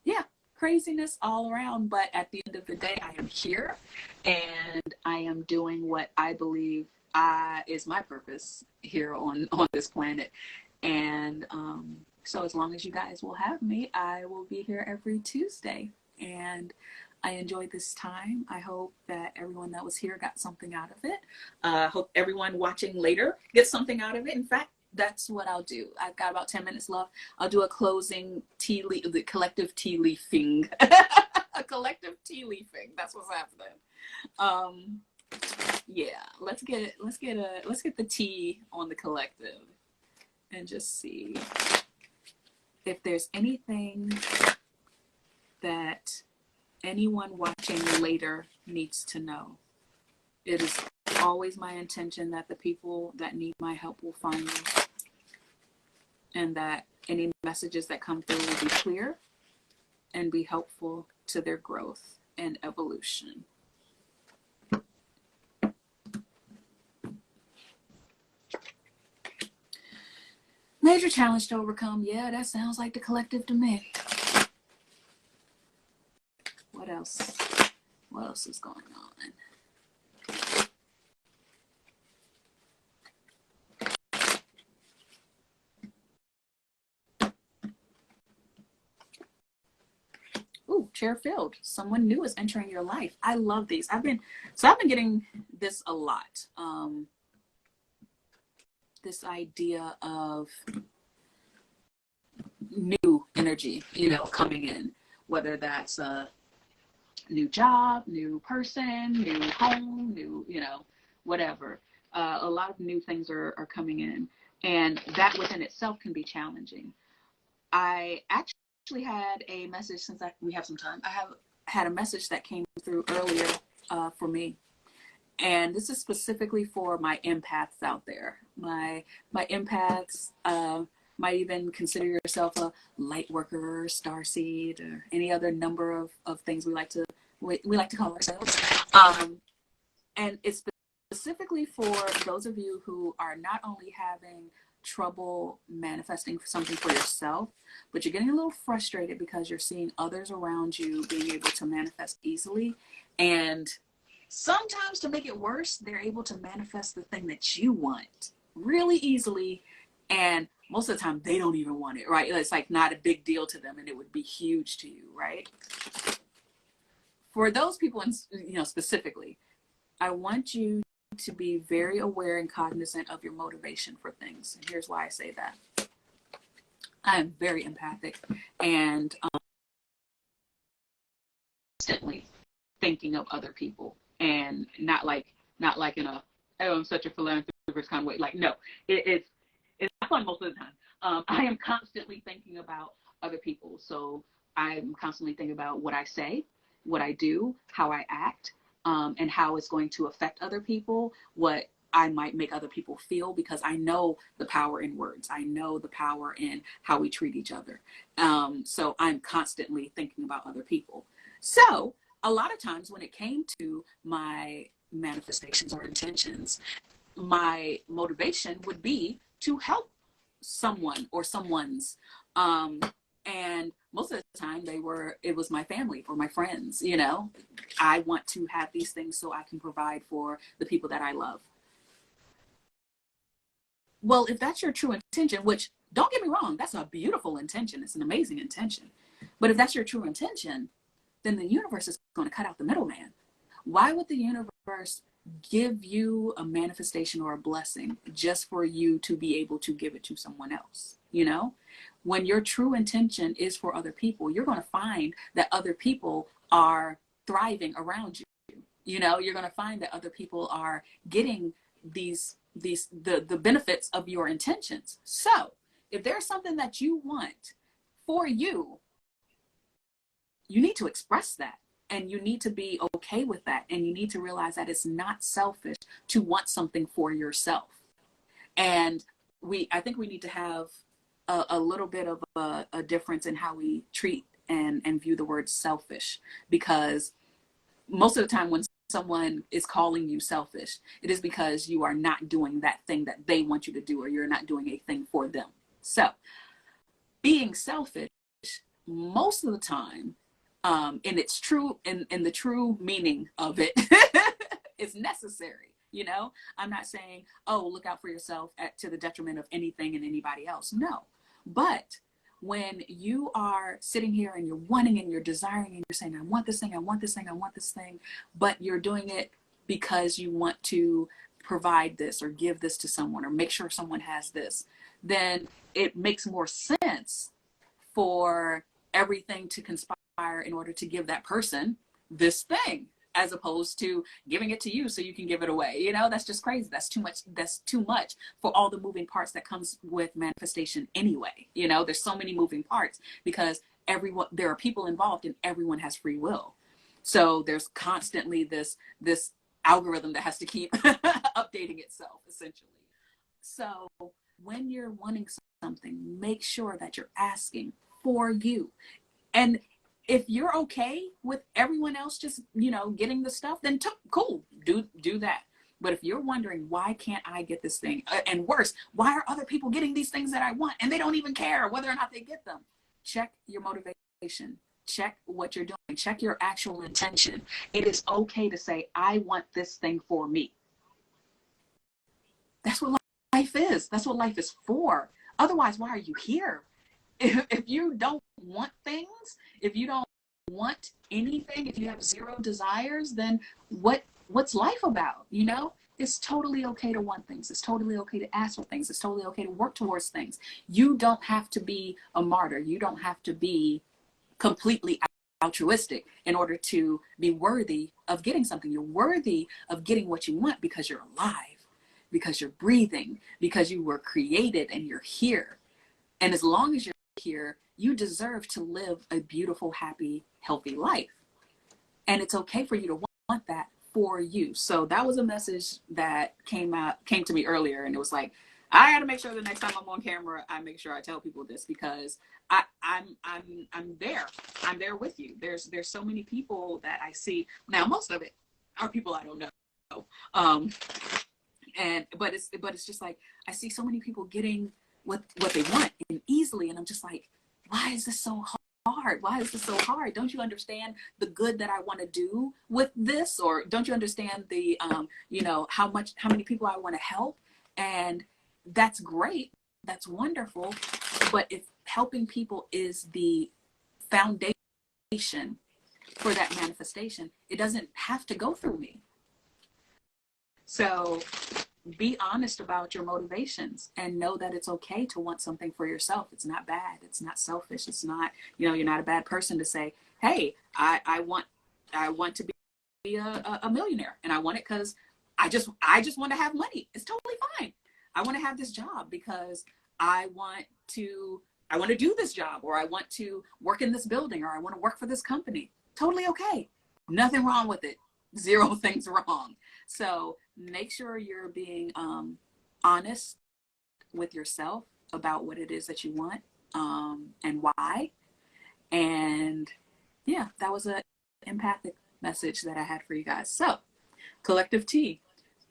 yeah, craziness all around, but at the end of the day, I am here, and I am doing what I believe is my purpose here on this planet. And so as long as you guys will have me, I will be here every Tuesday. And I enjoyed this time. I hope that everyone that was here got something out of it. Hope everyone watching later gets something out of it. In fact, that's what I'll do. I've got about 10 minutes left. I'll do a closing tea leaf, the collective tea leafing. A collective tea leafing. That's what's happening. Yeah, let's get the tea on the collective, and just see if there's anything that anyone watching later needs to know. It is always my intention that the people that need my help will find me, and that any messages that come through will be clear and be helpful to their growth and evolution. Major challenge to overcome. Yeah, that sounds like the collective to me. What else? What else is going on? Ooh, chair filled. Someone new is entering your life. I love these. I've been getting this a lot. This idea of new energy, coming in, whether that's a new job, new person, new home, new, whatever. A lot of new things are coming in, and that within itself can be challenging. I actually had a message, since we have some time. I have had a message that came through earlier for me. And this is specifically for my empaths out there. My empaths might even consider yourself a light worker, starseed, or any other number of things we like to call ourselves. And it's specifically for those of you who are not only having trouble manifesting something for yourself, but you're getting a little frustrated because you're seeing others around you being able to manifest easily. And sometimes, to make it worse, they're able to manifest the thing that you want really easily, and most of the time they don't even want it, right? It's like not a big deal to them, and it would be huge to you, right? For those people, specifically, I want you to be very aware and cognizant of your motivation for things. And here's why I say that. I am very empathic and constantly thinking of other people, and not like in a, oh, I'm such a philanthropist kind of way. Like, no, it's not fun most of the time. I am constantly thinking about other people. So I'm constantly thinking about what I say, what I do, how I act, and how it's going to affect other people, what I might make other people feel, because I know the power in words. I know the power in how we treat each other. So I'm constantly thinking about other people. So a lot of times when it came to my manifestations or intentions, my motivation would be to help someone or someone's. And most of the time it was my family or my friends. I want to have these things so I can provide for the people that I love. Well, if that's your true intention, which, don't get me wrong, that's a beautiful intention, it's an amazing intention, but if that's your true intention, then the universe is going to cut out the middleman. Why would the universe give you a manifestation or a blessing just for you to be able to give it to someone else? When your true intention is for other people, you're going to find that other people are thriving around you. You're going to find that other people are getting the benefits of your intentions. So if there's something that you want for you, you need to express that, and you need to be okay with that, and you need to realize that it's not selfish to want something for yourself. And I think we need to have a little bit of a difference in how we treat and view the word selfish, because most of the time when someone is calling you selfish, it is because you are not doing that thing that they want you to do, or you're not doing a thing for them. So being selfish, most of the time, in the true meaning of it, is necessary. I'm not saying, oh, look out for yourself to the detriment of anything and anybody else. No. But when you are sitting here and you're wanting and you're desiring and you're saying, I want this thing, I want this thing, I want this thing, but you're doing it because you want to provide this or give this to someone or make sure someone has this, then it makes more sense for everything to conspire in order to give that person this thing, as opposed to giving it to you so you can give it away. That's just crazy. That's too much for all the moving parts that comes with manifestation anyway. There's so many moving parts because there are people involved and everyone has free will. So there's constantly this algorithm that has to keep updating itself, essentially. So when you're wanting something, make sure that you're asking for you. And if you're okay with everyone else just, getting the stuff, then cool, do that. But if you're wondering, why can't I get this thing? And worse, why are other people getting these things that I want and they don't even care whether or not they get them? Check your motivation. Check what you're doing. Check your actual intention. It is okay to say, I want this thing for me. That's what life is. That's what life is for. Otherwise, why are you here? If you don't want things, if you don't want anything, if you have zero desires, then what's life about? It's totally okay to want things. It's totally okay to ask for things. It's totally okay to work towards things. You don't have to be a martyr. You don't have to be completely altruistic in order to be worthy of getting something. You're worthy of getting what you want because you're alive, because you're breathing, because you were created and you're here. And as long as you're here, you deserve to live a beautiful, happy, healthy life. And it's okay for you to want that for you. So that was a message that came to me earlier, and it was like, I got to make sure the next time I'm on camera, I make sure I tell people this, because I'm there. I'm there with you. There's so many people that I see now. Most of it are people I don't know. But it's just like, I see so many people getting what they want and easily, and I'm just like, why is this so hard? Why is this so hard? Don't you understand the good that I want to do with this? Or don't you understand the how many people I want to help? And that's great, that's wonderful. But if helping people is the foundation for that manifestation, it doesn't have to go through me. So be honest about your motivations and know that it's okay to want something for yourself. It's not bad. It's not selfish. It's not, you're not a bad person to say, hey, I want to be a millionaire, and I want it because I just want to have money. It's totally fine. I want to have this job because I want to do this job, or I want to work in this building, or I want to work for this company. Totally okay. Nothing wrong with it. Zero things wrong. So make sure you're being honest with yourself about what it is that you want, and why. And yeah, that was an empathic message that I had for you guys. So, collective T.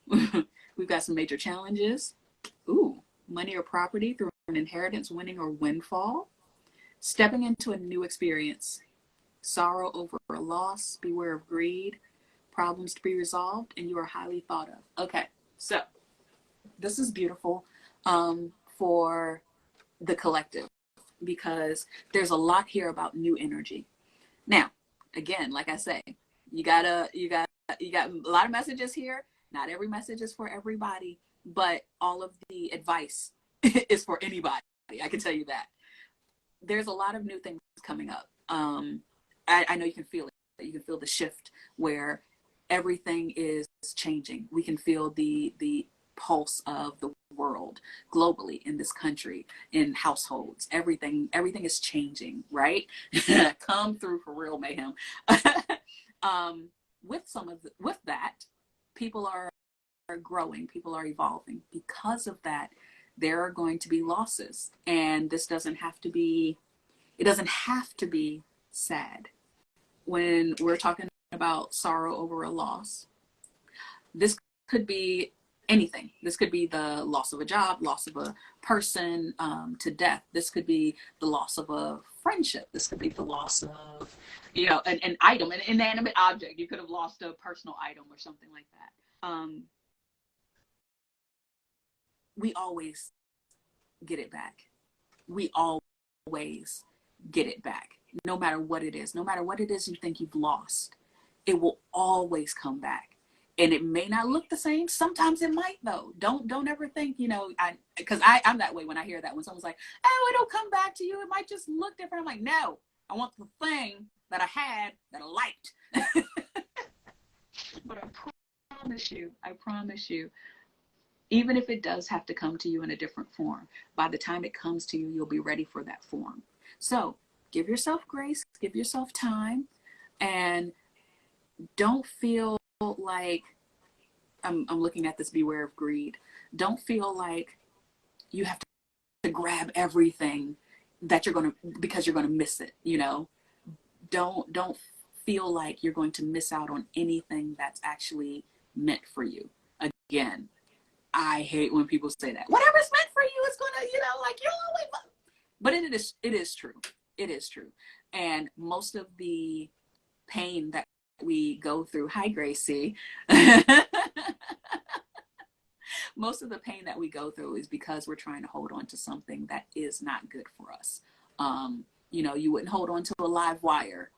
We've got some major challenges. Ooh, money or property through an inheritance, winning or windfall. Stepping into a new experience. Sorrow over a loss. Beware of greed. Problems to be resolved, and you are highly thought of. Okay, so this is beautiful for the collective, because there's a lot here about new energy. Now, again, like I say, you got a lot of messages here. Not every message is for everybody, but all of the advice is for anybody. I can tell you that. There's a lot of new things coming up. I know you can feel it. You can feel the shift where everything is changing. We can feel the pulse of the world globally, in this country, in households. Everything is changing, right? Come through for real, mayhem. With that, people are growing, people are evolving. Because of that, there are going to be losses, and this doesn't have to be sad. When we're talking about sorrow over a loss, this could be anything. This could be the loss of a job, loss of a person, to death. This could be the loss of a friendship. This could be the loss of, an item, an inanimate object. You could have lost a personal item or something like that. We always get it back. We always get it back. No matter what it is, you think you've lost, it will always come back. And it may not look the same. Sometimes it might, though. Don't ever think, because I'm that way when I hear that. When someone's like, oh, it'll come back to you, it might just look different. I'm like, no, I want the thing that I had that I liked. But I promise you, even if it does have to come to you in a different form, by the time it comes to you, you'll be ready for that form. So give yourself grace, give yourself time, and don't feel like, I'm looking at this, beware of greed. Don't feel like you have to grab everything that because you're going to miss it, Don't feel like you're going to miss out on anything that's actually meant for you. Again, I hate when people say that. Whatever's meant for you is going to, you'll always. But it is true. It is true. And most of the pain that we go through, hi Gracie, most of the pain that we go through is because we're trying to hold on to something that is not good for us. You wouldn't hold on to a live wire,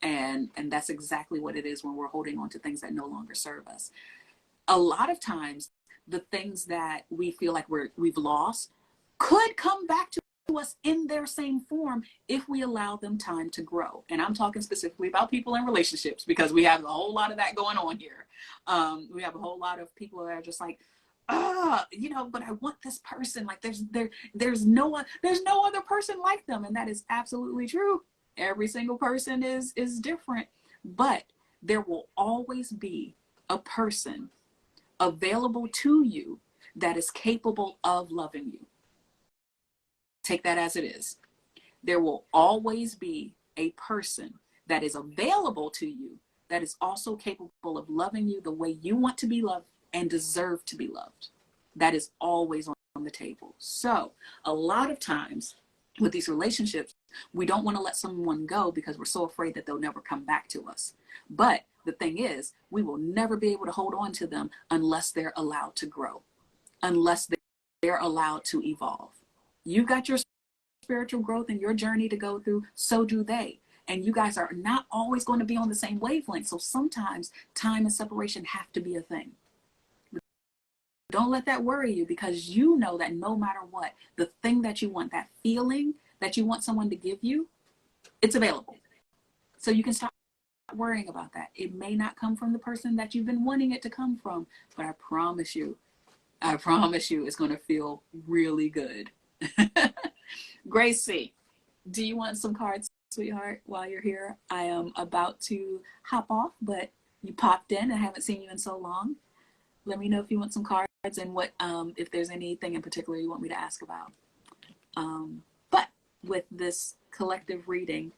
and that's exactly what it is when we're holding on to things that no longer serve us. A lot of times, the things that we feel like we've lost could come back to us in their same form if we allow them time to grow. And I'm talking specifically about people in relationships, because we have a whole lot of that going on here. We have a whole lot of people that are just like, but I want this person. Like there's no other person like them. And that is absolutely true. Every single person is different, but there will always be a person available to you that is capable of loving you. Take that as it is. There will always be a person that is available to you that is also capable of loving you the way you want to be loved and deserve to be loved. That is always on the table. So a lot of times with these relationships, we don't want to let someone go because we're so afraid that they'll never come back to us. But the thing is, we will never be able to hold on to them unless they're allowed to grow, unless they're allowed to evolve. You've got your spiritual growth and your journey to go through, so do they. And you guys are not always going to be on the same wavelength. So sometimes time and separation have to be a thing. Don't let that worry you, because you know that no matter what, the thing that you want, that feeling that you want someone to give you, it's available. So you can stop worrying about that. It may not come from the person that you've been wanting it to come from, but I promise you, it's going to feel really good. Gracie, do you want some cards, sweetheart, while you're here? I am about to hop off, but you popped in. I haven't seen you in so long. Let me know if you want some cards and what, if there's anything in particular you want me to ask about. But with this collective reading,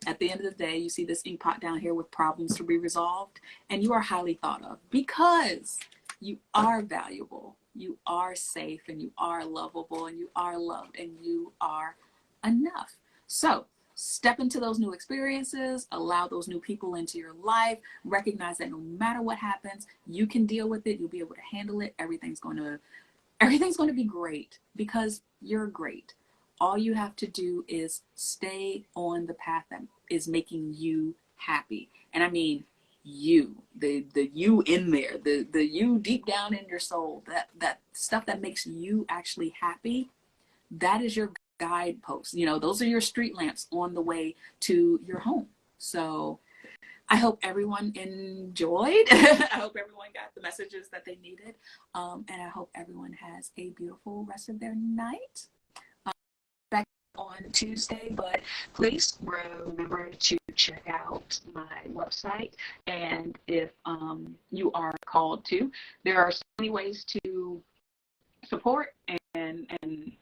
at the end of the day, you see this ink pot down here with problems to be resolved, and you are highly thought of because you are valuable, you are safe, and you are lovable, and you are loved, and you are enough. So step into those new experiences, allow those new people into your life, recognize that no matter what happens, you can deal with it, you'll be able to handle it, everything's going to be great because you're great. All you have to do is stay on the path that is making you happy. And I mean you, the you in there, the you deep down in your soul, that stuff that makes you actually happy, that is your guidepost. You know, those are your street lamps on the way to your home. So I hope everyone enjoyed. I hope everyone got the messages that they needed. And I hope everyone has a beautiful rest of their night. Back on Tuesday, but please remember to check out my website. And if you are called to, there are so many ways to support and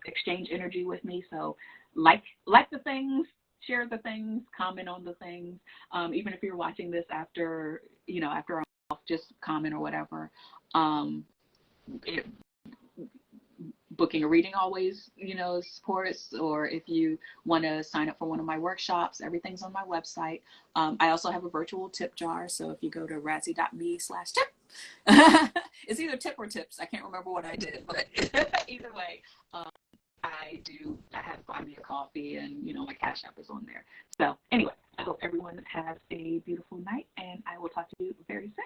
exchange energy with me. So like the things, share the things, comment on the things. Even if you're watching this after I'm off, just comment or whatever. Booking a reading always, supports, or if you want to sign up for one of my workshops, everything's on my website. I also have a virtual tip jar. So if you go to radsy.me/tip, it's either tip or tips. I can't remember what I did, but either way, I have Buy Me a Coffee, and my Cash App is on there. So anyway, I hope everyone has a beautiful night, and I will talk to you very soon.